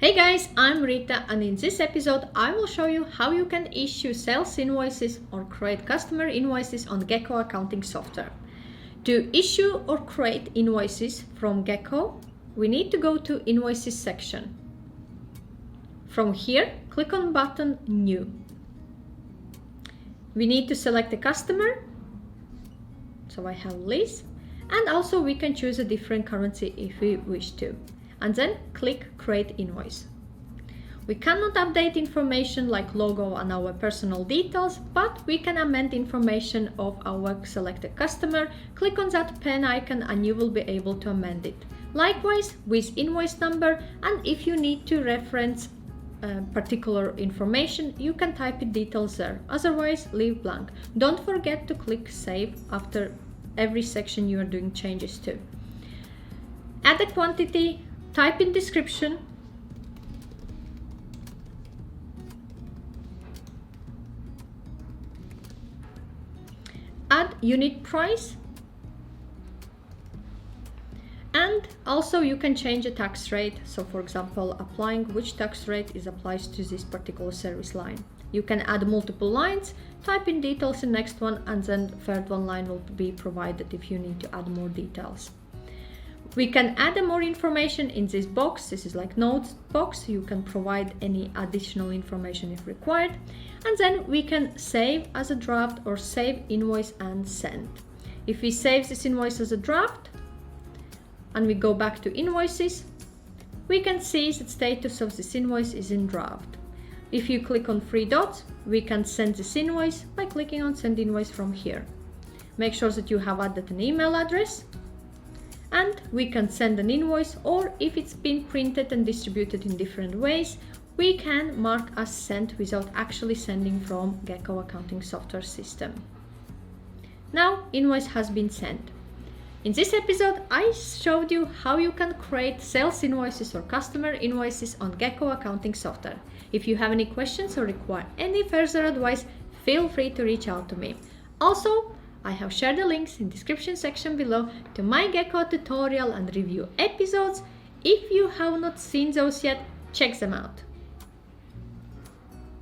Hey guys, I'm Rita, and in this episode I will show you how you can issue sales invoices or create customer invoices on Gekko accounting software. To issue or create invoices from Gekko, we need to go to Invoices section. From here, click on button New. We need to select the customer, so I have Liz, and also we can choose a different currency if we wish to. And then click Create Invoice. We cannot update information like logo and our personal details, but we can amend information of our selected customer. Click on that pen icon and you will be able to amend it. Likewise with invoice number, and if you need to reference particular information, you can type in details there. Otherwise, leave blank. Don't forget to click Save after every section you are doing changes to. Add the quantity. Type in description, add unit price, and also you can change the tax rate. So for example, applying which tax rate is applied to this particular service line. You can add multiple lines, type in details in next one, and then third one line will be provided if you need to add more details. We can add more information in this box. This is like notes box. You can provide any additional information if required. And then we can save as a draft or save invoice and send. If we save this invoice as a draft and we go back to invoices, we can see the status of this invoice is in draft. If you click on three dots, we can send this invoice by clicking on send invoice from here. Make sure that you have added an email address. And we can send an invoice, or if it's been printed and distributed in different ways, we can mark as sent without actually sending from Gekko accounting software system. Now invoice has been sent. In this episode, I showed you how you can create sales invoices or customer invoices on Gekko accounting software. If you have any questions or require any further advice, feel free to reach out to me. Also, I have shared the links in the description section below to my Gekko tutorial and review episodes. If you have not seen those yet, check them out.